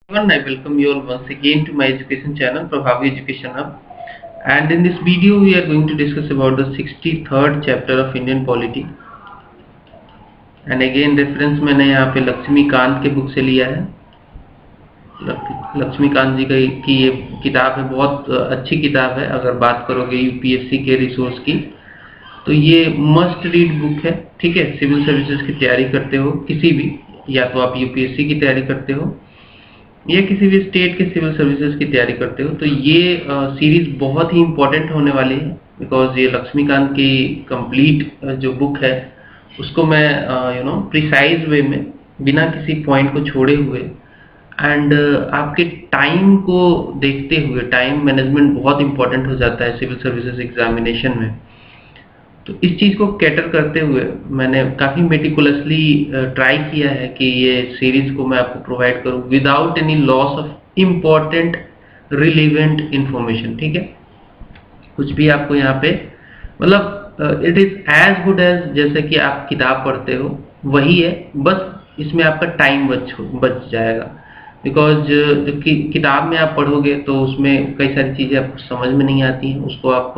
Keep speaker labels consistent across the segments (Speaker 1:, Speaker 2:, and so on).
Speaker 1: Everyone, I welcome you all once again to my education channel Prabhavi Education Hub, and in this video we are going to discuss about the 63rd chapter of Indian Polity. And again reference मैंने यहाँ पे लक्ष्मीकांत के book से लिया है। लक्ष्मीकांत जी की ये किताब है, बहुत अच्छी किताब है। अगर बात करोगे यूपीएससी के रिसोर्स की तो ये मस्ट रीड बुक है। ठीक है, सिविल सर्विसेज की तैयारी करते हो किसी भी, या तो आप यूपीएससी की तैयारी करते हो या किसी भी स्टेट के सिविल सर्विसेज की तैयारी करते हो, तो ये सीरीज बहुत ही इम्पोर्टेंट होने वाली है। बिकॉज ये लक्ष्मीकांत की कंप्लीट जो बुक है उसको मैं प्रिसाइज वे में, बिना किसी पॉइंट को छोड़े हुए एंड आपके टाइम को देखते हुए, टाइम मैनेजमेंट बहुत इंपॉर्टेंट हो जाता है सिविल सर्विसेज एग्जामिनेशन में, तो इस चीज़ को कैटर करते हुए मैंने काफ़ी मेटिकुलसली ट्राई किया है कि ये सीरीज को मैं आपको प्रोवाइड करूँ without any loss of important relevant information. ठीक है, कुछ भी आपको यहाँ पे मतलब it is as good as जैसे कि आप किताब पढ़ते हो वही है, बस इसमें आपका टाइम बच जाएगा। बिकॉज किताब में आप पढ़ोगे तो उसमें कई सारी चीज़ें आपको समझ में नहीं आती हैं, उसको आप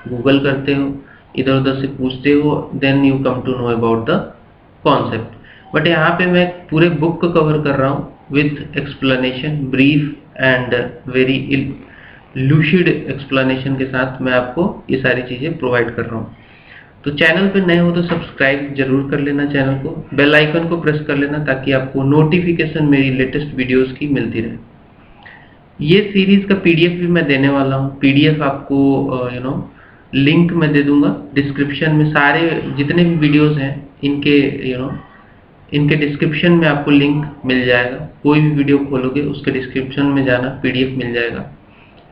Speaker 1: गूगल करते हो, इधर उधर से पूछते हो, then you come to know about the concept. But यहाँ पे मैं पूरे बुक को कवर कर रहा हूँ with explanation, brief and very lucid explanation के साथ मैं आपको ये सारी चीज़ें प्रोवाइड कर रहा हूँ। तो चैनल पे नए हो तो सब्सक्राइब जरूर कर लेना चैनल को, बेल आइकन को प्रेस कर लेना ताकि आपको नोटिफिकेशन मेरी लेटेस्ट वीडियोस की मिलती रहे। ये सीरीज का पीडीएफ भी मैं देने वाला हूँ। पीडीएफ आपको लिंक मैं दे दूंगा डिस्क्रिप्शन में। सारे जितने भी वीडियोस हैं इनके इनके डिस्क्रिप्शन में आपको लिंक मिल जाएगा। कोई भी वीडियो खोलोगे उसके डिस्क्रिप्शन में जाना, पीडीएफ मिल जाएगा।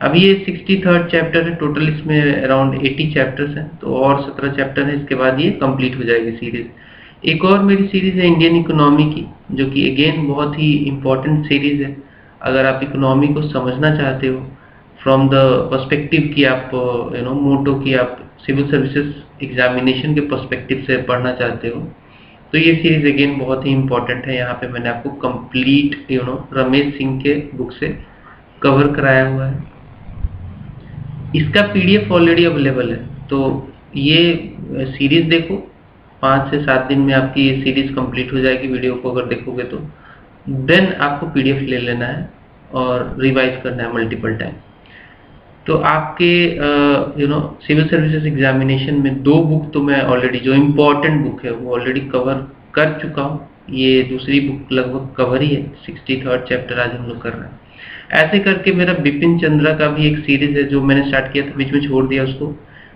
Speaker 1: अभी ये 63rd चैप्टर है, टोटल इसमें अराउंड 80 चैप्टर्स हैं, तो और 17 चैप्टर है, इसके बाद ये कंप्लीट हो जाएगी सीरीज। एक और मेरी सीरीज है इंडियन इकोनॉमी की, जो कि अगेन बहुत ही इंपॉर्टेंट सीरीज है। अगर आप इकोनॉमी को समझना चाहते हो फ्रॉम द पर्सपेक्टिव कि आप मोटो की आप सिविल सर्विसेज एग्जामिनेशन के पर्सपेक्टिव से पढ़ना चाहते हो, तो ये सीरीज अगेन बहुत ही इंपॉर्टेंट है। यहाँ पे मैंने आपको कंप्लीट रमेश सिंह के बुक से कवर कराया हुआ है। इसका पीडीएफ ऑलरेडी अवेलेबल है, तो ये सीरीज देखो, 5 से 7 दिन में आपकी ये सीरीज कंप्लीट हो जाएगी। वीडियो को अगर देखोगे तो देन आपको पीडीएफ ले लेना है और रिवाइज करना है मल्टीपल टाइम। तो आपके सिविल सर्विसेज एग्जामिनेशन में 2 बुक तो मैं ऑलरेडी, जो इम्पोर्टेंट बुक है वो ऑलरेडी कवर कर चुका हूँ। ये दूसरी बुक लगभग कवर ही है, 63rd चैप्टर आज हम लोग कर रहे हैं। ऐसे करके मेरा बिपिन चंद्रा का भी एक सीरीज है जो मैंने स्टार्ट किया था, बीच में छोड़ दिया उसको,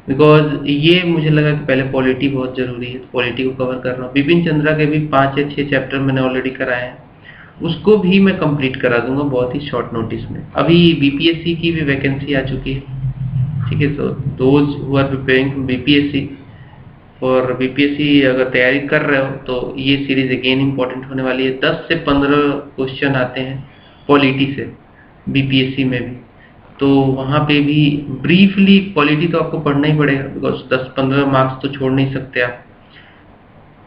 Speaker 1: बिकॉज ये मुझे लगा कि पहले पॉलिटी बहुत जरूरी है, पॉलिटी को कवर कर रहा हूँ। बिपिन चंद्रा के भी 5 या 6 चैप्टर मैंने ऑलरेडी कराए हैं, उसको भी मैं कंप्लीट करा दूंगा बहुत ही शॉर्ट नोटिस में। अभी बीपीएससी की भी वैकेंसी आ चुकी है। ठीक है, तो those who are preparing BPSC, और बीपीएससी अगर तैयारी कर रहे हो तो ये सीरीज अगेन इंपॉर्टेंट होने वाली है। 10 से 15 क्वेश्चन आते हैं पॉलिटी से बीपीएससी में भी, तो वहाँ पे भी ब्रीफली पॉलिटी तो आपको पढ़ना ही पड़ेगा, बिकॉज 10-15 मार्क्स तो छोड़ नहीं सकते आप।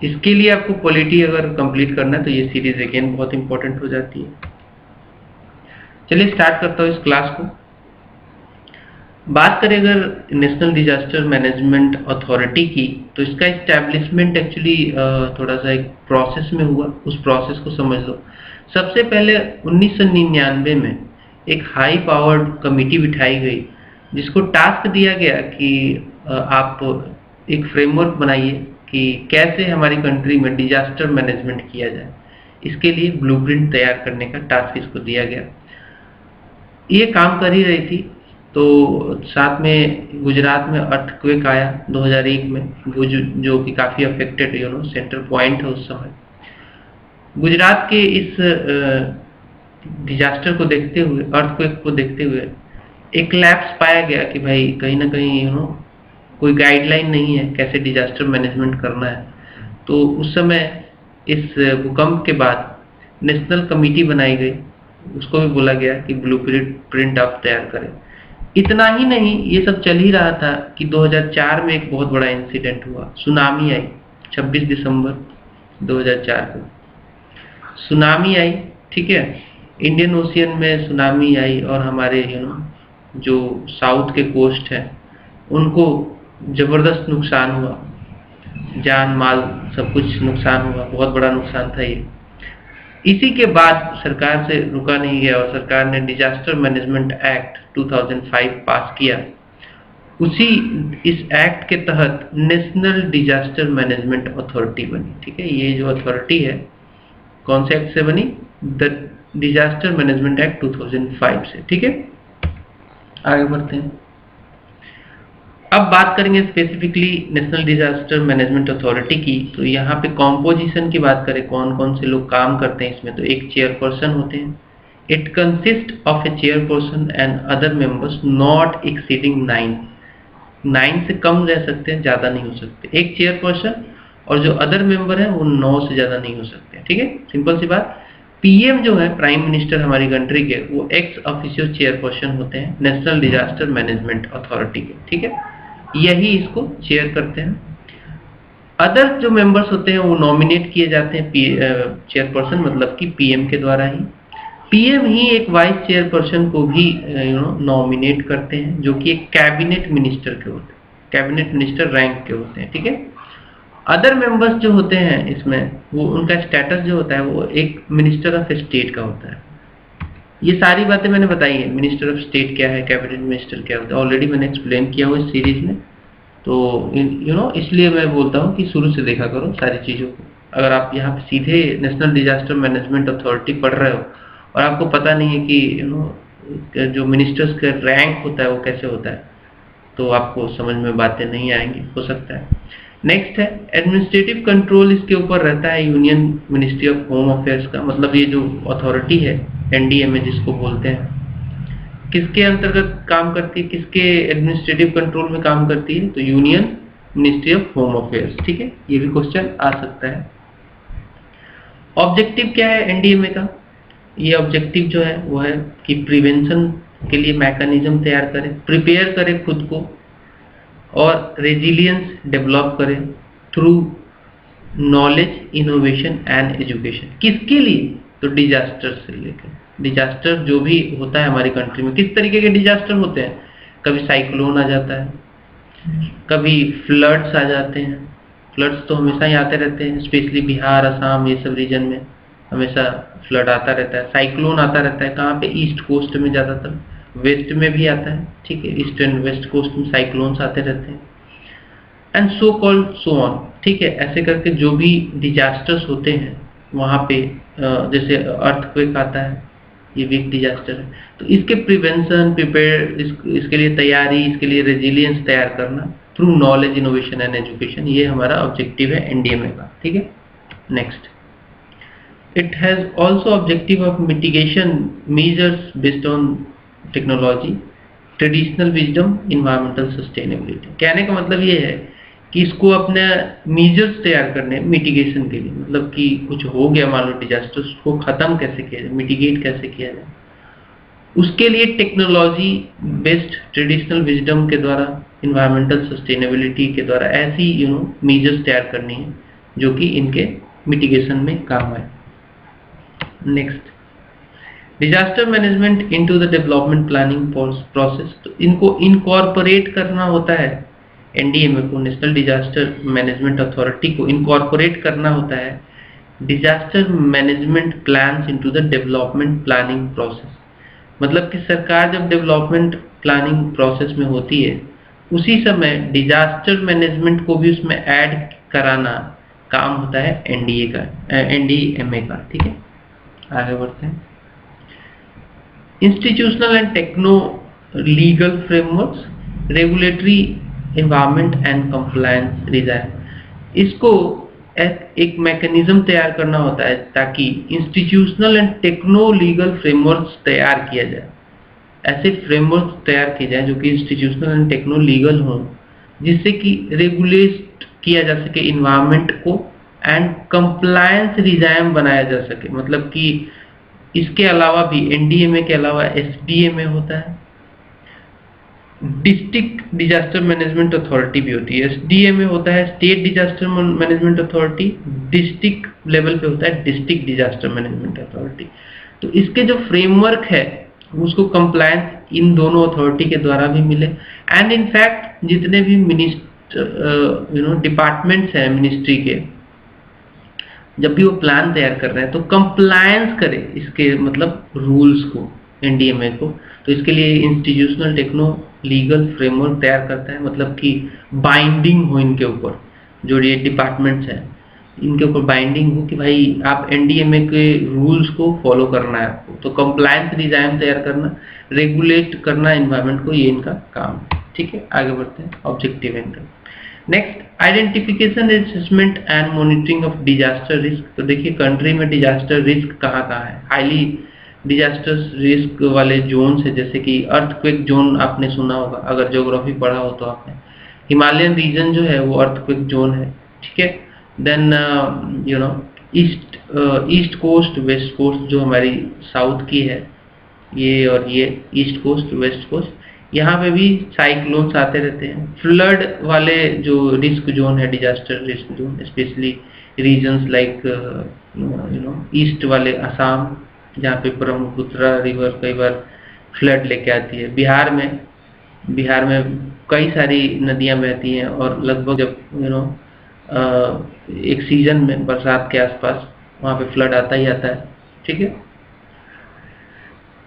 Speaker 1: इसके लिए आपको पॉलिटी अगर कंप्लीट करना है तो ये सीरीज अगेन बहुत इंपॉर्टेंट हो जाती है। चलिए स्टार्ट करता हूँ इस क्लास को। बात करें अगर नेशनल डिजास्टर मैनेजमेंट अथॉरिटी की, तो इसका इस्टेब्लिशमेंट एक्चुअली थोड़ा सा एक प्रोसेस में हुआ, उस प्रोसेस को समझ लो। सबसे पहले 1999 में एक हाई पावर्ड कमिटी बिठाई गई, जिसको टास्क दिया गया कि आप एक फ्रेमवर्क बनाइए कि कैसे हमारी कंट्री में डिजास्टर मैनेजमेंट किया जाए। इसके लिए ब्लूप्रिंट तैयार करने का टास्क इसको दिया गया। ये काम कर ही रही थी, तो साथ में गुजरात में अर्थक्वेक आया 2001 में, वो जो कि काफ़ी अफेक्टेड सेंटर पॉइंट है उस समय। गुजरात के इस डिजास्टर को देखते हुए, अर्थक्वेक को देखते हुए एक लैप्स पाया गया कि भाई कहीं ना कहीं कोई गाइडलाइन नहीं है कैसे डिजास्टर मैनेजमेंट करना है। तो उस समय इस भूकंप के बाद नेशनल कमेटी बनाई गई, उसको भी बोला गया कि ब्लूप्रिंट आप तैयार करें। इतना ही नहीं, ये सब चल ही रहा था कि 2004 में एक बहुत बड़ा इंसिडेंट हुआ, सुनामी आई। 26 दिसंबर 2004 को सुनामी आई। ठीक है, इंडियन ओशियन में सुनामी आई और हमारे जो साउथ के कोस्ट है उनको जबरदस्त नुकसान हुआ, जान माल सब कुछ नुकसान हुआ, बहुत बड़ा नुकसान था ये। इसी के बाद सरकार से रुका नहीं गया और सरकार ने डिजास्टर मैनेजमेंट एक्ट 2005 पास किया। इस एक्ट के तहत नेशनल डिजास्टर मैनेजमेंट अथॉरिटी बनी। ठीक है, ये जो अथॉरिटी है कौन से एक्ट से बनी? द डिजास्टर मैनेजमेंट एक्ट 2005 से। ठीक है, आगे बढ़ते हैं। अब बात करेंगे specifically national disaster management authority की। तो यहाँ पे कॉम्पोजिशन की बात करें, कौन कौन से लोग काम करते हैं इसमें, तो एक चेयरपर्सन होते हैं। It consist of A chairperson and other members not exceeding 9 से कम रह सकते हैं, ज्यादा नहीं हो सकते। एक चेयरपर्सन और जो अदर मेंबर है वो 9 से ज्यादा नहीं हो सकते। ठीक है, सिंपल सी बात। पीएम जो है, प्राइम मिनिस्टर हमारी कंट्री के, वो एक्स ऑफिशियो चेयरपर्सन होते हैं नेशनल डिजास्टर मैनेजमेंट अथॉरिटी के। ठीक है, यही इसको चेयर करते हैं। अदर जो मेंबर्स होते हैं वो नॉमिनेट किए जाते हैं चेयरपर्सन मतलब कि पीएम के द्वारा ही। पीएम ही एक वाइस चेयरपर्सन को भी नॉमिनेट करते हैं, जो कि एक कैबिनेट मिनिस्टर के होते हैं, कैबिनेट मिनिस्टर रैंक के होते हैं। ठीक है, अदर मेंबर्स जो होते हैं इसमें, वो उनका स्टेटस जो होता है वो एक मिनिस्टर ऑफ स्टेट का होता है। ये सारी बातें मैंने बताई है, मिनिस्टर ऑफ स्टेट क्या है, कैबिनेट मिनिस्टर क्या होता है, ऑलरेडी मैंने एक्सप्लेन किया हुआ इस सीरीज में। तो इसलिए मैं बोलता हूँ कि शुरू से देखा करो सारी चीज़ों को। अगर आप यहाँ पे सीधे नेशनल डिजास्टर मैनेजमेंट अथॉरिटी पढ़ रहे हो और आपको पता नहीं है कि जो मिनिस्टर्स का रैंक होता है वो कैसे होता है, तो आपको समझ में बातें नहीं आएंगी, हो सकता है। नेक्स्ट है एडमिनिस्ट्रेटिव कंट्रोल, इसके ऊपर रहता है union ministry of home affairs का। मतलब ये जो अथॉरिटी है एनडीएमए जिसको बोलते हैं, किसके अंतर्गत काम करती है, किसके एडमिनिस्ट्रेटिव कंट्रोल में काम करती है? तो union ministry of home affairs. ठीक है, ये भी क्वेश्चन आ सकता है। ऑब्जेक्टिव क्या है एनडीएमए का? ये ऑब्जेक्टिव जो है वो है कि प्रिवेंशन के लिए मैकेनिज्म तैयार करें, प्रिपेयर करें खुद को, और रेजिलियंस डेवलप करें through knowledge, innovation and education. किसके लिए? तो डिजास्टर से लेकर, डिजास्टर जो भी होता है हमारी कंट्री में, किस तरीके के डिजास्टर होते हैं? कभी साइक्लोन आ जाता है, कभी फ्लड्स आ जाते हैं। फ्लड्स तो हमेशा ही आते रहते हैं, स्पेशली बिहार, असम, ये सब रीजन में हमेशा फ्लड आता रहता है। साइक्लोन आता रहता है कहाँ पे? ईस्ट कोस्ट में ज़्यादातर, वेस्ट में भी आता है। ठीक है, ईस्ट एंड वेस्ट कोस्ट में साइक्लोन्स आते रहते हैं, and so called so on. ठीक है, ऐसे करके जो भी डिजास्टर्स होते हैं वहाँ पे, जैसे अर्थक्वेक आता है, ये वीक डिजास्टर है। तो इसके प्रिवेंशन, प्रिपेयर, इसके लिए तैयारी, इसके लिए रेजिलियंस तैयार करना through knowledge, innovation and education, ये हमारा ऑब्जेक्टिव है एनडीएमए का। ठीक है, next, it has also objective of mitigation measures based on technology, traditional wisdom, environmental sustainability. कहने का मतलब ये है कि इसको अपने मेजर्स तैयार करने मिटिगेशन के लिए, मतलब कि कुछ हो गया मान लो डिजास्टर, उसको खत्म कैसे किया जाए, मिटिगेट कैसे किया जाए, उसके लिए टेक्नोलॉजी बेस्ड ट्रेडिशनल विजडम के द्वारा, इन्वायरमेंटल सस्टेनेबिलिटी के द्वारा ऐसी मेजर्स तैयार करनी है जो कि इनके मिटिगेशन में काम आए। Next, disaster management into the development planning process. तो इनको इनकॉर्पोरेट करना होता है, एनडीएमए को, नेशनल डिजास्टर मैनेजमेंट अथॉरिटी को इनकॉर्पोरेट करना होता है disaster management plans into the development planning process. मतलब कि सरकार जब डेवलपमेंट प्लानिंग प्रोसेस में होती है उसी समय डिजास्टर मैनेजमेंट को भी उसमें ऐड कराना काम होता है एनडीएमए का। ठीक है, आगे बढ़ते हैं। Institutional and techno legal frameworks, regulatory environment and compliance design. इसको एक मैकेनिज्म तैयार करना होता है ताकि institutional and techno legal frameworks तैयार किया जाए। ऐसे फ्रेमवर्क तैयार किए जाए जो कि इंस्टीट्यूशनल एंड टेक्नो लीगल हों, जिससे कि रेगुलेट किया जा सके इन्वायरमेंट को, एंड कंप्लायंस रिजाइम बनाया जा सके। मतलब कि इसके अलावा भी एनडीएमए के अलावा एसडीएमए होता है, डिस्ट्रिक्ट डिजास्टर मैनेजमेंट अथॉरिटी भी होती है। एसडीएमए होता है state disaster management authority, district level पे होता है डिस्ट्रिक्ट डिजास्टर मैनेजमेंट अथॉरिटी। तो इसके जो फ्रेमवर्क है उसको कंप्लायंस इन दोनों अथॉरिटी के द्वारा भी मिले। एंड इनफैक्ट जितने भी डिपार्टमेंट्स हैं मिनिस्ट्री के, जब भी वो प्लान तैयार कर रहे हैं तो कंप्लायंस करे इसके मतलब रूल्स को, एनडीएमए को। तो इसके लिए इंस्टीट्यूशनल टेक्नो लीगल फ्रेमवर्क तैयार करता है, मतलब कि बाइंडिंग हो इनके ऊपर, जो ये डिपार्टमेंट्स हैं इनके ऊपर बाइंडिंग हो कि भाई आप एनडीएमए के रूल्स को फॉलो करना है आपको। तो कंप्लायंस डिजाइन तैयार करना, रेगुलेट करना एनवायरनमेंट को, ये इनका काम है। ठीक है, आगे बढ़ते हैं। ऑब्जेक्टिव इनका next, identification, assessment and monitoring of disaster risk. तो देखिए कंट्री में डिजास्टर रिस्क कहाँ कहाँ है। हाईली डिजास्टर रिस्क वाले जोन्स है, जैसे कि अर्थक्वेक जोन आपने सुना होगा अगर ज्योग्राफी पढ़ा हो तो आपने। हिमालयन रीजन जो है वो अर्थक्वेक जोन है। ठीक है, then east coast, west coast जो हमारी साउथ की है ये, और ये ईस्ट कोस्ट वेस्ट कोस्ट, यहाँ पे भी साइक्लोन्स आते रहते हैं। फ्लड वाले जो रिस्क जोन है, disaster risk zone, specially regions like east वाले असम, जहाँ पे ब्रह्मपुत्र रिवर कई बार फ्लड लेके आती है। बिहार में कई सारी नदियाँ बहती हैं और लगभग जब एक सीजन में बरसात के आसपास वहाँ पे फ्लड आता ही आता है। ठीक है,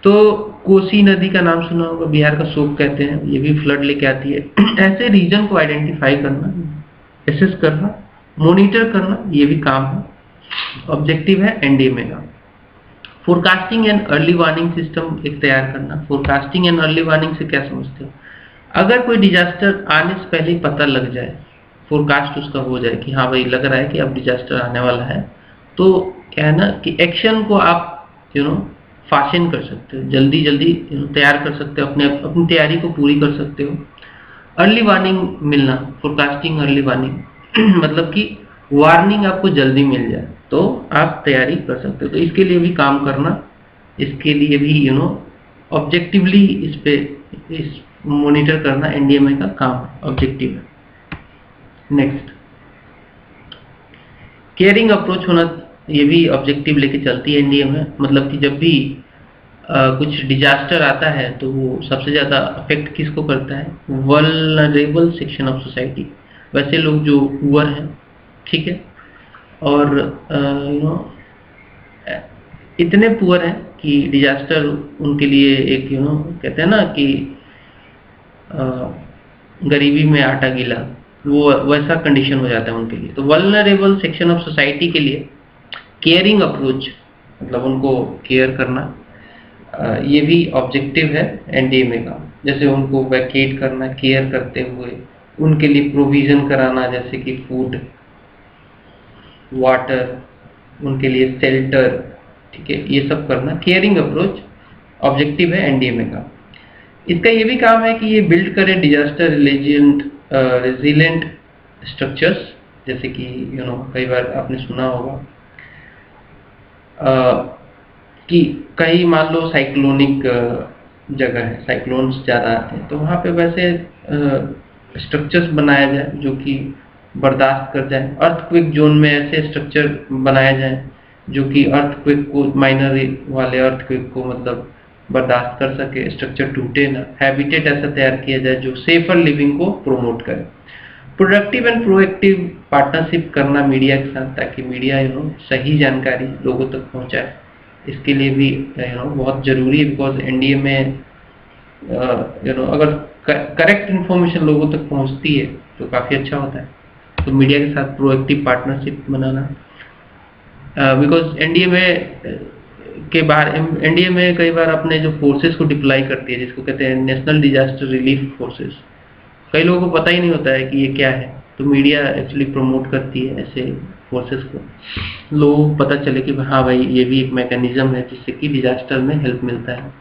Speaker 1: तो कोसी नदी का नाम सुना होगा, बिहार का शोक कहते हैं, ये भी फ्लड लेके आती है। ऐसे रीजन को आइडेंटिफाई करना, एसेस करना, मॉनिटर करना, ये भी काम है, ऑब्जेक्टिव है एनडीएमए का। Forecasting and early warning system एक तैयार करना। फोरकास्टिंग एंड अर्ली वार्निंग से क्या समझते हो? अगर कोई डिजास्टर आने से पहले ही पता लग जाए, फोरकास्ट उसका हो जाए कि हाँ भाई लग रहा है कि अब डिजास्टर आने वाला है, तो क्या है ना कि एक्शन को आप फास्ट कर सकते हो, जल्दी तैयार कर सकते हो, अपनी तैयारी को पूरी कर सकते हो। अर्ली वार्निंग मिलना, फोरकास्टिंग अर्ली वार्निंग मतलब कि वार्निंग आपको जल्दी मिल जाए तो आप तैयारी कर सकते हो। तो इसके लिए भी काम करना, इसके लिए भी ऑब्जेक्टिवली इस मॉनिटर करना एनडीएमए का काम ऑब्जेक्टिव है। नेक्स्ट, केयरिंग अप्रोच होना, ये भी ऑब्जेक्टिव लेके चलती है एनडीएमए। मतलब कि जब भी कुछ डिजास्टर आता है तो वो सबसे ज्यादा अफेक्ट किसको करता है? वल्नरेबल सेक्शन ऑफ सोसाइटी, वैसे लोग जो पुअर हैं। ठीक है, और इतने पुअर हैं कि डिजास्टर उनके लिए एक कहते हैं ना कि गरीबी में आटा गीला, वो वैसा कंडीशन हो जाता है उनके लिए। तो वल्नरेबल सेक्शन ऑफ सोसाइटी के लिए केयरिंग अप्रोच, मतलब उनको केयर करना, ये भी ऑब्जेक्टिव है एनडीएमए का। जैसे उनको वैकेट करना, केयर करते हुए उनके लिए प्रोविजन कराना, जैसे कि फूड, वाटर, उनके लिए शेल्टर। ठीक है, ये सब करना, केयरिंग अप्रोच ऑब्जेक्टिव है एनडीएमए का। इसका ये भी काम है कि ये बिल्ड करे डिजास्टर रेजिलेंट स्ट्रक्चर्स, जैसे कि कई बार आपने सुना होगा कि कई मान लो साइक्लोनिक जगह है, साइक्लोन्स ज़्यादा आते हैं, तो वहाँ पे वैसे स्ट्रक्चर्स बनाया जाए जो कि बर्दाश्त कर जाए। अर्थक्वेक जोन में ऐसे स्ट्रक्चर बनाया जाए जो कि अर्थक्वेक को, माइनर वाले अर्थक्वेक को मतलब बर्दाश्त कर सके, स्ट्रक्चर टूटे ना। हैबिटेट ऐसा तैयार किया जाए जो सेफर लिविंग को प्रमोट करे। प्रोडक्टिव एंड प्रोएक्टिव पार्टनरशिप करना मीडिया के साथ, ताकि मीडिया सही जानकारी लोगों तक पहुंचाए। इसके लिए भी बहुत जरूरी है, बिकॉज एनडीएमए अगर करेक्ट इन्फॉर्मेशन लोगों तक पहुंचती है तो काफ़ी अच्छा होता है। तो मीडिया के साथ proactive partnership banana, because NDMA के बाहर, एनडीएमए कई बार अपने जो फोर्सेस को डिप्लॉय करती है, जिसको कहते हैं नेशनल डिजास्टर रिलीफ फोर्सेस। कई लोगों को पता ही नहीं होता है कि ये क्या है, तो मीडिया एक्चुअली प्रमोट करती है ऐसे फोर्सेस को, लोगों को पता चले कि हाँ भाई ये भी एक मैकेनिज्म है जिससे कि डिजास्टर में हेल्प मिलता है।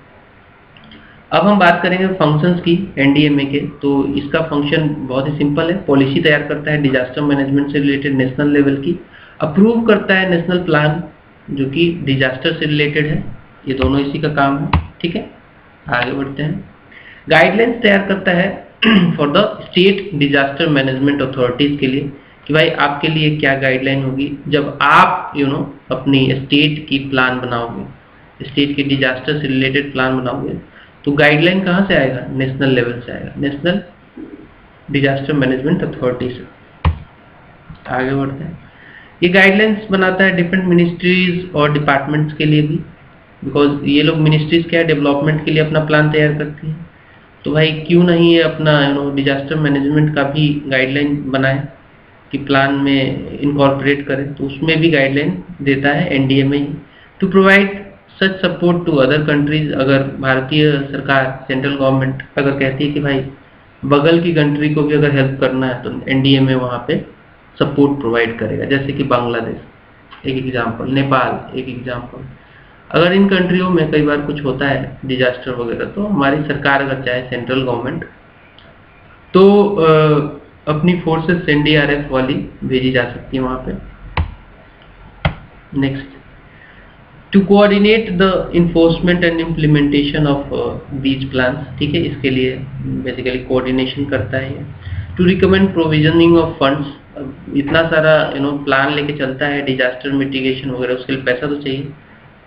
Speaker 1: अब हम बात करेंगे फंक्शंस की एनडीएमए के। तो इसका फंक्शन बहुत ही सिंपल है, पॉलिसी तैयार करता है डिजास्टर मैनेजमेंट से रिलेटेड नेशनल लेवल की, अप्रूव करता है नेशनल प्लान जो कि डिजास्टर से रिलेटेड है, ये दोनों इसी का काम है। ठीक है, आगे बढ़ते हैं। गाइडलाइंस तैयार करता है for the state disaster management authorities के लिए, कि भाई आपके लिए क्या गाइडलाइन होगी जब आप अपनी स्टेट की प्लान बनाओगे। स्टेट के डिजास्टर से रिलेटेड प्लान बनाओगे तो गाइडलाइन कहाँ से आएगा, नेशनल लेवल से आएगा, नेशनल डिजास्टर मैनेजमेंट अथॉरिटी से। आगे बढ़ते हैं। ये गाइडलाइंस बनाता है डिफरेंट मिनिस्ट्रीज और डिपार्टमेंट्स के लिए भी, बिकॉज ये लोग मिनिस्ट्रीज क्या है, डेवलपमेंट के लिए अपना प्लान तैयार करती है। तो भाई क्यों नहीं ये अपना डिजास्टर मैनेजमेंट का भी गाइडलाइन बनाए कि प्लान में इनकॉर्पोरेट करें। तो उसमें भी गाइडलाइन देता है NDMA to provide such support to other countries. अगर भारतीय सरकार, सेंट्रल गवर्नमेंट अगर कहती है कि भाई बगल की कंट्री को भी अगर हेल्प करना है तो एनडीएमए वहाँ पे सपोर्ट प्रोवाइड करेगा। जैसे कि बांग्लादेश एक एग्जाम्पल, नेपाल एक एग्जाम्पल। अगर इन कंट्रियों में कई बार कुछ होता है डिजास्टर वगैरह तो हमारी सरकार अगर चाहे, सेंट्रल गवर्नमेंट, तो अपनी फोर्सेस एनडीआरएफ वाली भेजी जा सकती है वहाँ पे। Next, to coordinate the enforcement and implementation of these plans. ठीक है, इसके लिए बेसिकली कोऑर्डिनेशन करता है। To recommend provisioning of funds. इतना सारा प्लान लेके चलता है डिजास्टर मिटिगेशन वगैरह, उसके लिए पैसा तो चाहिए,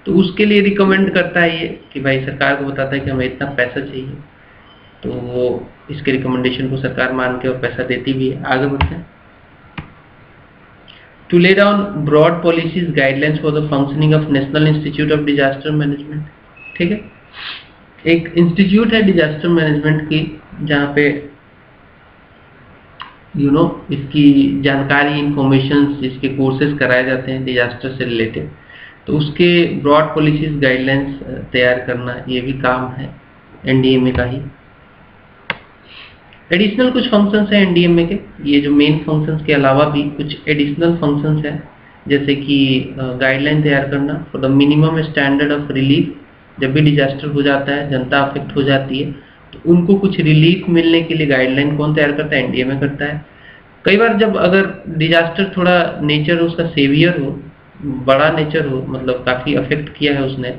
Speaker 1: तो उसके लिए रिकमेंड करता है ये कि भाई सरकार को बताता है कि हमें इतना पैसा चाहिए, तो वो इसके रिकमेंडेशन को सरकार मान के और पैसा देती भी है। आगे बढ़ते हैं। To lay down broad policies guidelines for the functioning of National Institute of Disaster Management. ठीक है, एक इंस्टीट्यूट है डिजास्टर मैनेजमेंट की जहाँ पे इसकी जानकारी, इंफॉर्मेशन, इसके कोर्सेज कराए जाते हैं डिजास्टर से रिलेटेड। तो उसके ब्रॉड पॉलिसीज गाइडलाइंस तैयार करना ये भी काम है एनडीएमए का ही। एडिशनल कुछ फंक्शंस हैं एनडीएमए के, ये जो मेन फंक्शंस के अलावा भी कुछ एडिशनल फंक्शंस हैं, जैसे कि गाइडलाइन तैयार करना for the minimum standard of relief. जब भी डिजास्टर हो जाता है, जनता अफेक्ट हो जाती है, तो उनको कुछ रिलीफ मिलने के लिए गाइडलाइन कौन तैयार करता है, एनडीएमए करता है। कई बार जब अगर डिजास्टर थोड़ा नेचर उसका सेवियर हो, बड़ा नेचर हो, मतलब काफ़ी अफेक्ट किया है उसने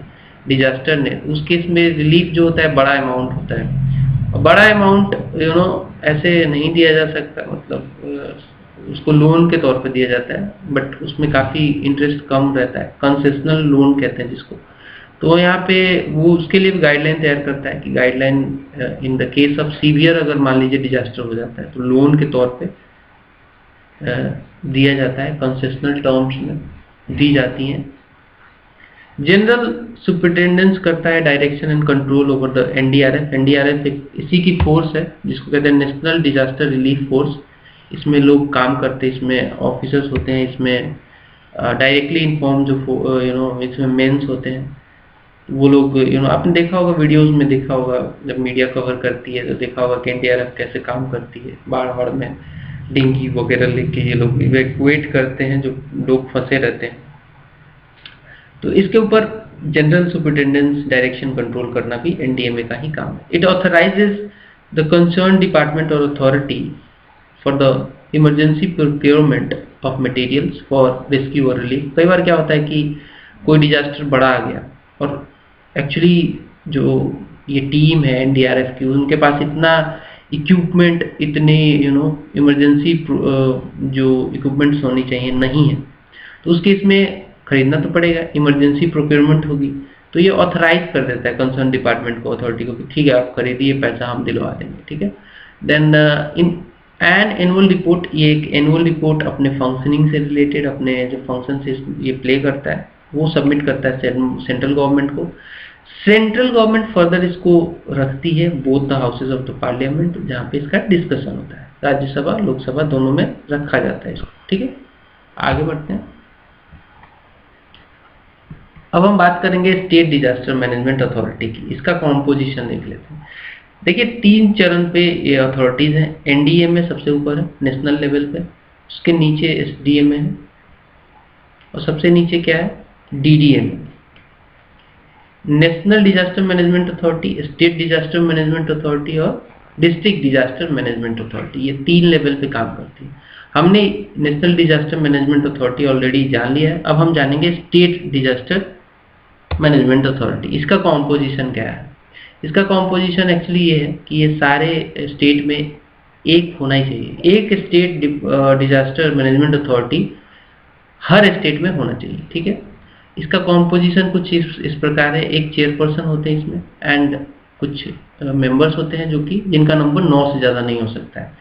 Speaker 1: डिजास्टर ने, उस केस में रिलीफ जो होता है बड़ा अमाउंट होता है। और बड़ा अमाउंट ऐसे नहीं दिया जा सकता, मतलब उसको लोन के तौर पे दिया जाता है, बट उसमें काफ़ी इंटरेस्ट कम रहता है, कंसेशनल लोन कहते हैं जिसको। तो यहाँ पे वो उसके लिए भी गाइडलाइन तैयार करता है कि guideline in the case of severe अगर मान लीजिए डिजास्टर हो जाता है तो लोन के तौर पे दिया जाता है, कंसेशनल टर्म्स में दी जाती हैं। जनरल सुपरिटेंडेंस करता है direction and control over the NDRF. NDRF इसी की फोर्स है जिसको कहते हैं नेशनल डिजास्टर रिलीफ फोर्स। इसमें लोग काम करते हैं, इसमें ऑफिसर्स होते हैं, इसमें डायरेक्टली इन्फॉर्म जो इसमें मेंस होते हैं, वो लोग आपने देखा होगा, वीडियोस में देखा होगा, जब मीडिया कवर करती है तो देखा होगा कि एनडीआरएफ कैसे काम करती है। बाढ़ में डिंगी वगैरह लेके ये लोग इवैक्यूएट करते हैं जो लोग फंसे रहते हैं। तो इसके ऊपर जनरल सुपरिटेंडेंस डायरेक्शन कंट्रोल करना भी एनडीएमए का ही काम है। इट ऑथराइजेज द कंसर्न डिपार्टमेंट और authority for the emergency procurement of materials for rescue और रिलीफ। कई बार क्या होता है कि कोई डिजास्टर बड़ा आ गया और एक्चुअली जो ये टीम है एनडीआरएफ की, उनके पास इतना इक्विपमेंट, इतने इमरजेंसी जो इक्विपमेंट्स होनी चाहिए नहीं है, तो उस केस में खरीदना तो पड़ेगा, इमरजेंसी प्रोक्योरमेंट होगी। तो ये ऑथराइज कर देता है कंसर्न डिपार्टमेंट को, अथॉरिटी को, ठीक है आप खरीदिए, पैसा हम दिलवा देंगे। ठीक है, then in an annual report, ये एक एनुअल रिपोर्ट अपने फंक्शनिंग से रिलेटेड, अपने जो फंक्शन ये प्ले करता है वो सबमिट करता है सेंट्रल गवर्नमेंट को। सेंट्रल गवर्नमेंट फर्दर इसको रखती है both the houses of the parliament, जहाँ पे इसका डिस्कशन होता है, राज्यसभा लोकसभा दोनों में रखा जाता है इसको। ठीक है, आगे बढ़ते हैं। अब हम बात करेंगे स्टेट डिजास्टर मैनेजमेंट अथॉरिटी की। इसका कॉम्पोजिशन देख लेते हैं। देखिए 3 चरण पे ये अथॉरिटीज हैं। एनडीएमए सबसे ऊपर है नेशनल लेवल पे, उसके नीचे एसडीएमए है, और सबसे नीचे क्या है, DDMA, national disaster management authority, state disaster management authority और डिस्ट्रिक्ट डिजास्टर मैनेजमेंट अथॉरिटी। ये 3 लेवल पे काम करती है। हमने national disaster management authority already जान लिया है, अब हम जानेंगे स्टेट डिजास्टर मैनेजमेंट अथॉरिटी। इसका कॉम्पोजिशन क्या है? इसका कॉम्पोजिशन एक्चुअली ये है कि ये सारे स्टेट में एक होना ही चाहिए, एक स्टेट डिजास्टर मैनेजमेंट अथॉरिटी हर स्टेट में होना चाहिए। ठीक है, इसका कॉम्पोजिशन कुछ इस प्रकार है, एक चेयरपर्सन होते हैं इसमें एंड कुछ मेंबर्स होते हैं जो कि जिनका नंबर 9 से ज़्यादा नहीं हो सकता है।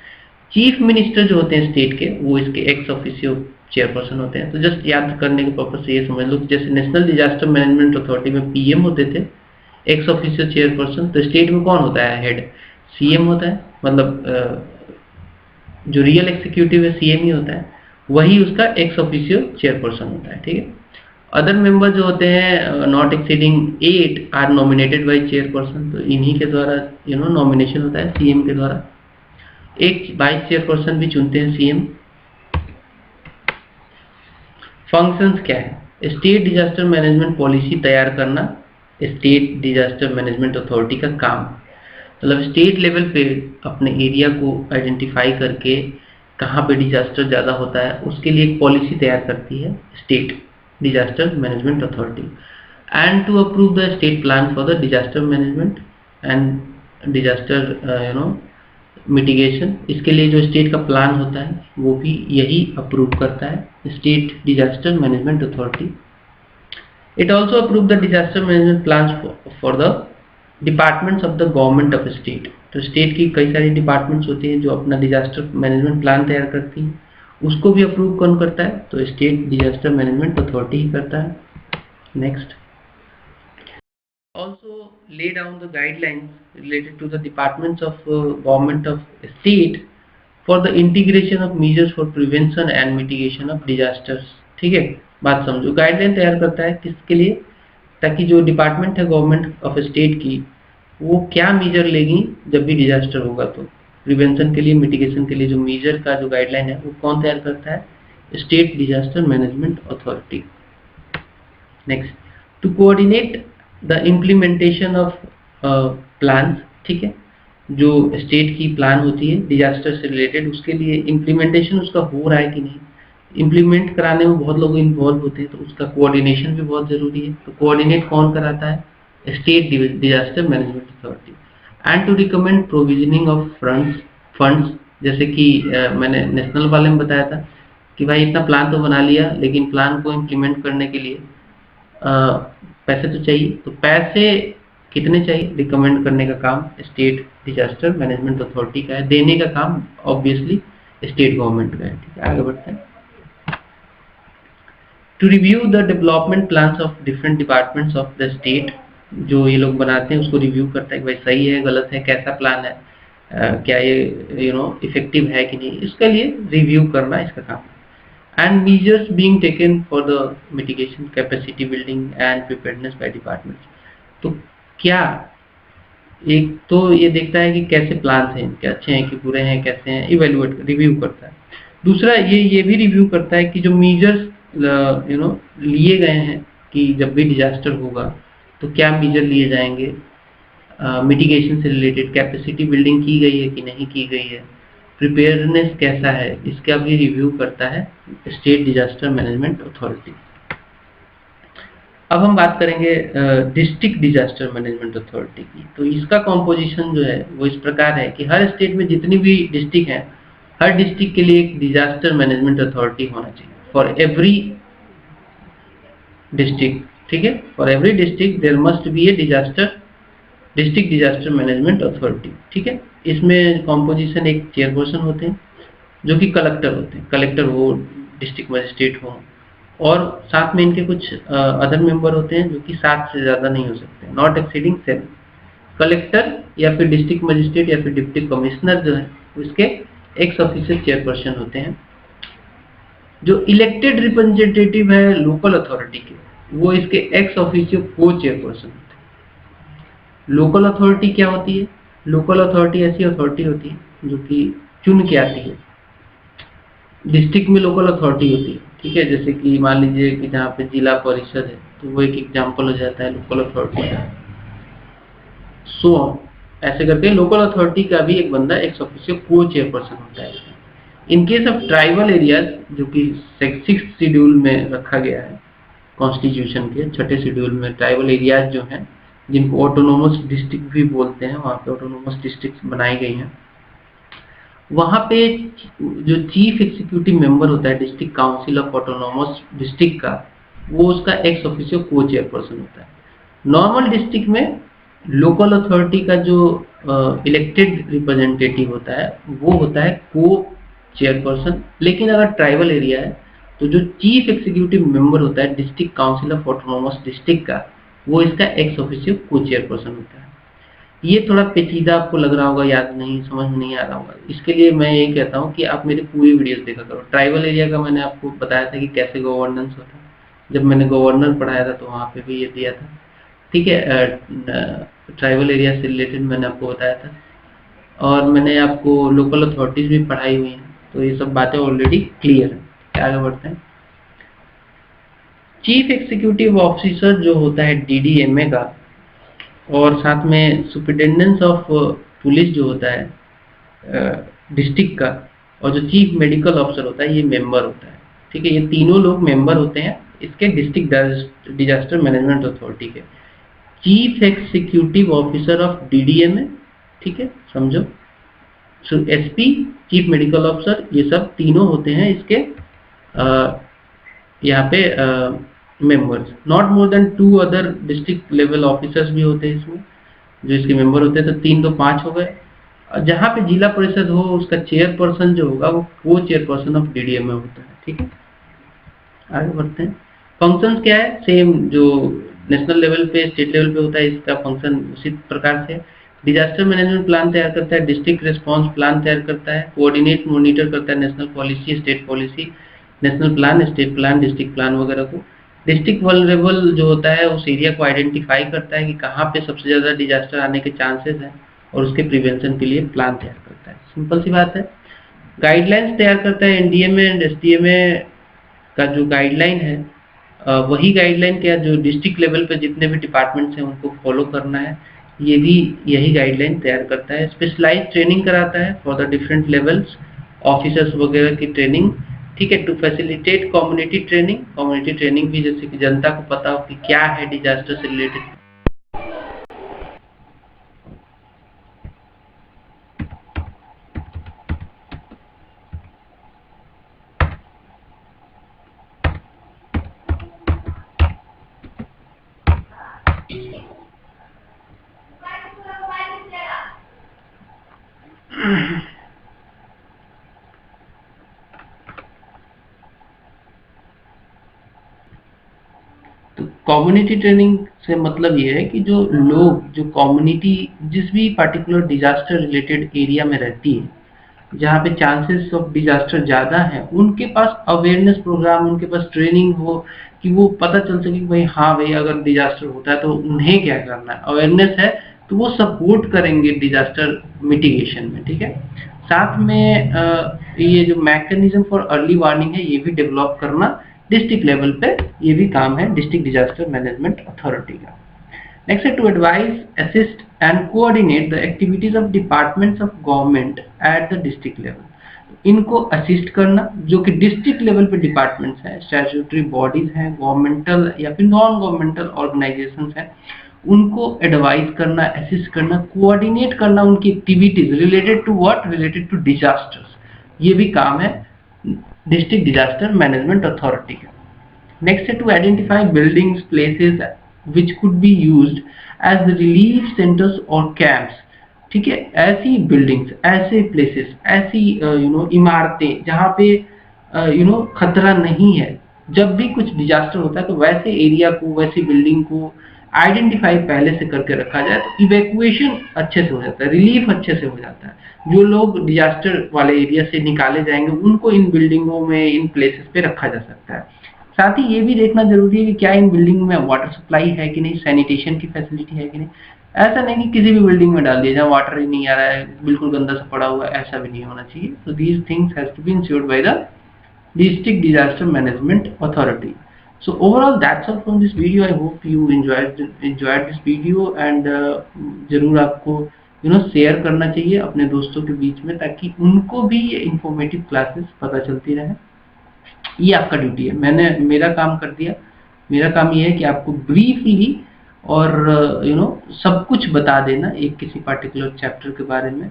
Speaker 1: चीफ मिनिस्टर जो होते हैं स्टेट के, वो इसके एक्स ऑफिशियो चेयरपर्सन होते हैं। तो जस्ट याद करने के पर्पज से ये समझ लो कि जैसे नेशनल डिजास्टर मैनेजमेंट अथॉरिटी में पीएम होते थे एक्स ऑफिशियो चेयरपर्सन, तो स्टेट में कौन होता है हेड? सीएम होता है, मतलब जो रियल एग्जीक्यूटिव है सीएम ही होता है, वही उसका एक्स ऑफिशियो चेयरपर्सन होता है। ठीक है। अदर मेंबर जो होते हैं not exceeding 8 are nominated by chairperson, तो इन्हीं के द्वारा नॉमिनेशन होता है सीएम के द्वारा। एक वाइस चेयरपर्सन भी चुनते हैं सीएम। फंक्शंस क्या है? स्टेट डिजास्टर मैनेजमेंट पॉलिसी तैयार करना स्टेट डिजास्टर मैनेजमेंट अथॉरिटी का काम, मतलब स्टेट लेवल पे अपने एरिया को आइडेंटिफाई करके कहाँ पे डिजास्टर ज़्यादा होता है उसके लिए एक पॉलिसी तैयार करती है state disaster management authority, and to approve the state plan for the disaster management and disaster mitigation. इसके लिए जो स्टेट का प्लान होता है वो भी यही अप्रूव करता है state disaster management authority. It also approve the disaster management plan for the departments of the government of state. तो स्टेट की कई सारी डिपार्टमेंट्स होती हैं जो अपना डिजास्टर मैनेजमेंट प्लान तैयार करती हैं, उसको भी अप्रूव कौन करता है? तो स्टेट डिजास्टर मैनेजमेंट अथॉरिटी ही करता है। Next, also lay down the guidelines related to the departments of government of state for the integration of measures for prevention and mitigation of disasters। ठीक है, बात समझो। गाइडलाइन तैयार करता है किसके लिए? ताकि जो डिपार्टमेंट है गवर्नमेंट ऑफ स्टेट की, वो क्या मेजर लेगी जब भी डिजास्टर होगा, तो प्रिवेंशन के लिए, मिटिगेशन के लिए जो मेजर का जो गाइडलाइन है वो कौन तैयार करता है? State disaster management authority. Next, to coordinate the implementation of plan. ठीक है, जो स्टेट की प्लान होती है डिजास्टर से रिलेटेड, उसके लिए इम्प्लीमेंटेशन उसका हो रहा है कि नहीं, इम्प्लीमेंट कराने में बहुत लोग इन्वॉल्व होते हैं, तो उसका कोऑर्डिनेशन भी बहुत जरूरी है। तो कोऑर्डिनेट कौन कराता है? State disaster management authority. And to recommend provisioning of funds, जैसे कि मैंने नेशनल वाले में बताया था कि भाई इतना प्लान तो बना लिया, लेकिन प्लान को इम्प्लीमेंट करने के लिए पैसे तो चाहिए, तो पैसे कितने चाहिए रिकमेंड करने का काम स्टेट डिजास्टर मैनेजमेंट अथॉरिटी का है, देने का काम ऑब्वियसली स्टेट गवर्नमेंट का है। ठीक है, आगे बढ़ते हैं। To review the development plans of different departments of the state, जो ये लोग बनाते हैं उसको रिव्यू करता है कि भाई सही है, गलत है, कैसा प्लान है, क्या ये इफेक्टिव है कि नहीं, इसके लिए रिव्यू करना इसका काम है। And measures being taken for the mitigation, capacity building and preparedness by departments। तो क्या एक तो ये देखता है कि कैसे प्लान हैं, क्या अच्छे हैं कि बुरे हैं, कैसे हैं, इवेल्युएट रिव्यू करता है। दूसरा ये भी रिव्यू करता है कि जो मेजर्स लिए गए हैं कि जब भी डिजास्टर होगा तो क्या मेजर लिए जाएंगे, मिटिगेशन से रिलेटेड कैपेसिटी बिल्डिंग की गई है कि नहीं की गई है, प्रिपेयरनेस कैसा है, इसका भी रिव्यू करता है स्टेट डिजास्टर मैनेजमेंट अथॉरिटी। अब हम बात करेंगे डिस्ट्रिक्ट डिजास्टर मैनेजमेंट अथॉरिटी की। तो इसका कॉम्पोजिशन जो है वो इस प्रकार है कि हर स्टेट में जितनी भी डिस्ट्रिक्ट हैं, हर डिस्ट्रिक्ट के लिए एक डिजास्टर मैनेजमेंट अथॉरिटी होना चाहिए फॉर एवरी डिस्ट्रिक्ट। ठीक है, for every district there must be a district disaster management authority. ठीक है, इसमें कॉम्पोजिशन एक चेयरपर्सन होते हैं जो कि कलेक्टर होते हैं, कलेक्टर हो, डिस्ट्रिक्ट मजिस्ट्रेट हो, और साथ में इनके कुछ अदर मेंबर होते हैं जो कि 7 से ज़्यादा नहीं हो सकते, नॉट एक्सीडिंग 7। कलेक्टर या फिर डिस्ट्रिक्ट मजिस्ट्रेट या फिर डिप्टी कमिश्नर जो है उसके एक्स ऑफिशियल चेयरपर्सन होते हैं। जो इलेक्टेड रिप्रेजेंटेटिव है लोकल अथॉरिटी के, वो इसके एक्स ऑफिशियल को चेयरपर्सन होते हैं। लोकल अथॉरिटी क्या होती है? लोकल अथॉरिटी ऐसी अथॉरिटी होती है जो कि चुन के आती है। डिस्ट्रिक्ट में लोकल अथॉरिटी होती है, ठीक है, जैसे कि मान लीजिए कि जहाँ पे जिला परिषद है तो वो एक एग्जाम्पल हो जाता है लोकल अथॉरिटी का। सो ऐसे करके लोकल अथॉरिटी का भी एक बंदा एक्स ऑफिशियल को चेयरपर्सन होता है। In case of tribal areas, जो कि 6th शेड्यूल में रखा गया है कॉन्स्टिट्यूशन के 6ठे शेड्यूल में, ट्राइबल एरियाज जो हैं जिनको ऑटोनोमस डिस्ट्रिक्ट भी बोलते हैं, वहाँ पे ऑटोनोमस डिस्ट्रिक्ट बनाई गई हैं। वहाँ पे जो चीफ एग्जीक्यूटिव मेंबर होता है district council of autonomous district का, वो उसका एक्स ऑफिशियो को चेयरपर्सन होता है। नॉर्मल डिस्ट्रिक्ट में लोकल अथॉरिटी का जो इलेक्टेड रिप्रेजेंटेटिव होता है वो होता है को चेयरपर्सन। लेकिन अगर ट्राइबल एरिया है तो जो चीफ एग्जीक्यूटिव मेंबर होता है district council of autonomous district का, वो इसका एक्स ऑफिशियो को चेयरपर्सन होता है। ये थोड़ा पेचीदा आपको लग रहा होगा, याद नहीं, समझ में नहीं आ रहा होगा, इसके लिए मैं यही कहता हूँ कि आप मेरी पूरी वीडियोस देखा करो। ट्राइबल एरिया का मैंने आपको बताया था कि कैसे गवर्नेंस होता है, जब मैंने गवर्नर पढ़ाया था तो वहाँ पे भी ये दिया था। ठीक है, ट्राइबल एरिया से रिलेटेड मैंने आपको बताया था, और मैंने आपको लोकल अथॉरिटीज भी पढ़ाई हुई हैं, तो ये सब बातें ऑलरेडी क्लियर है। आगे बढ़ते हैं। चीफ एग्जीक्यूटिव ऑफिसर जो होता है DDMA का, और साथ में सुपरिटेंडेंस ऑफ पुलिस जो होता है डिस्ट्रिक्ट का, और जो चीफ मेडिकल ऑफिसर होता है ये मेंबर होता है। ठीक है, ये तीनों लोग मेंबर होते हैं इसके डिस्ट्रिक्ट डिजास्टर मैनेजमेंट अथॉरिटी के। Chief executive officer of DDMA, ठीक है, समझो। SP, चीफ मेडिकल ऑफिसर, ये सब तीनों होते हैं इसके यहाँ पे members. Not more than 2 other district level officers भी होते हैं इसमें जो इसके मेंबर होते हैं, तो 3 तो 5 हो गए। जहाँ पे जिला परिषद हो उसका चेयरपर्सन जो होगा वो को चेयरपर्सन ऑफ DDMA होता है। ठीक है, आगे बढ़ते हैं। फंक्शंस क्या है, सेम जो नेशनल लेवल पे स्टेट लेवल पे होता है इसका फंक्शन उसी प्रकार से। डिजास्टर मैनेजमेंट प्लान तैयार करता है, डिस्ट्रिक्ट रिस्पांस प्लान तैयार करता है, कोऑर्डिनेट मॉनिटर करता है national policy, state policy, national plan, state plan, district plan वगैरह को। डिस्ट्रिक्ट वल्नरेबल जो होता है उस एरिया को आइडेंटिफाई करता है कि कहाँ पे सबसे ज्यादा डिजास्टर आने के चांसेस हैं, और उसके प्रिवेंशन के लिए प्लान तैयार करता है। सिंपल सी बात है। गाइडलाइंस तैयार करता है NDMA एंड SDMA का जो गाइडलाइन है, वही गाइडलाइन क्या जो डिस्ट्रिक्ट लेवल पे जितने भी डिपार्टमेंट्स हैं उनको फॉलो करना है, ये भी यही गाइडलाइन तैयार करता है। स्पेशलाइज ट्रेनिंग कराता है for the different levels, officers वगैरह की ट्रेनिंग। ठीक है, to facilitate community training. Community training भी जैसे कि जनता को पता हो कि क्या है डिजास्टर से रिलेटेड। तो कम्युनिटी ट्रेनिंग से मतलब ये है कि जो लोग, जो कम्युनिटी जिस भी पर्टिकुलर डिजास्टर रिलेटेड एरिया में रहती है, जहाँ पे चांसेस ऑफ डिजास्टर ज़्यादा है, उनके पास अवेयरनेस प्रोग्राम, उनके पास ट्रेनिंग हो कि वो पता चल सके कि भाई हाँ भाई अगर डिजास्टर होता है तो उन्हें क्या करना है। अवेयरनेस है तो वो सपोर्ट करेंगे डिजास्टर मिटिगेशन में। ठीक है, साथ में ये जो मैकेनिज्म फॉर अर्ली वार्निंग है ये भी डेवलप करना डिस्ट्रिक्ट लेवल पे, ये भी काम है डिस्ट्रिक्ट डिजास्टर मैनेजमेंट अथॉरिटी का। नेक्स्ट है to advise, assist and coordinate the activities of departments of government at the district level. इनको असिस्ट करना, जो कि डिस्ट्रिक्ट लेवल पे डिपार्टमेंट्स हैं, स्टैट्यूटरी बॉडीज हैं, गवर्नमेंटल या फिर नॉन गवर्नमेंटल ऑर्गेनाइजेशंस हैं, उनको एडवाइज करना, असिस्ट करना, कोऑर्डिनेट करना उनकी activities related to what, related to disasters. ये भी काम है डिस्ट्रिक्ट डिजास्टर मैनेजमेंट अथॉरिटी का। नेक्स्ट है to identify buildings, places which could be used as relief centers or camps। ठीक है, ऐसी बिल्डिंग्स, ऐसे प्लेसेस, ऐसी इमारतें जहाँ पे खतरा नहीं है, जब भी कुछ डिजास्टर होता है तो वैसे एरिया को, वैसी बिल्डिंग को आइडेंटिफाई पहले से करके रखा जाए तो इवैक्यूएशन अच्छे से हो जाता है, रिलीफ अच्छे से हो जाता है। जो लोग डिजास्टर वाले एरिया से निकाले जाएंगे उनको इन बिल्डिंगों में, इन प्लेसेस पे रखा जा सकता है। साथ ही ये भी देखना जरूरी है कि क्या इन बिल्डिंग में वाटर सप्लाई है कि नहीं, सैनिटेशन की फैसिलिटी है कि नहीं। ऐसा नहीं कि किसी भी बिल्डिंग में डाल दिया जहाँ वाटर ही नहीं आ रहा है, बिल्कुल गंदा सा पड़ा हुआ है, ऐसा भी नहीं होना चाहिए। So these things has to be ensured by the district disaster management authority. So overall that's all from this video. I hope you enjoyed this video and जरूर आपको शेयर करना चाहिए अपने दोस्तों के बीच में, ताकि उनको भी ये इंफॉर्मेटिव क्लासेस पता चलती रहे। ये आपका ड्यूटी है, मैंने मेरा काम कर दिया। मेरा काम ये है कि आपको ब्रीफली और सब कुछ बता देना एक किसी पर्टिकुलर चैप्टर के बारे में।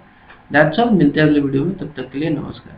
Speaker 1: That's all. मिलते हैं अगले वीडियो में, तब तक के लिए नमस्कार।